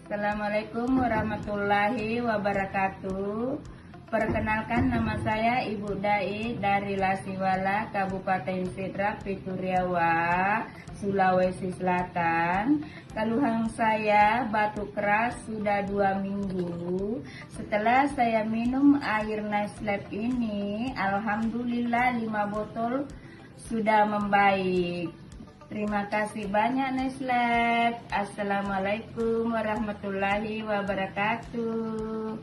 Assalamualaikum warahmatullahi wabarakatuh. Perkenalkan, nama saya Ibu Dai dari Lasiwala, Kabupaten Sidrap, Pituriawa, Sulawesi Selatan. Keluhan saya batuk keras sudah 2 minggu. Setelah saya minum air Nestlab ini, alhamdulillah 5 botol sudah membaik. Terima kasih banyak Nestlab. Assalamualaikum warahmatullahi wabarakatuh.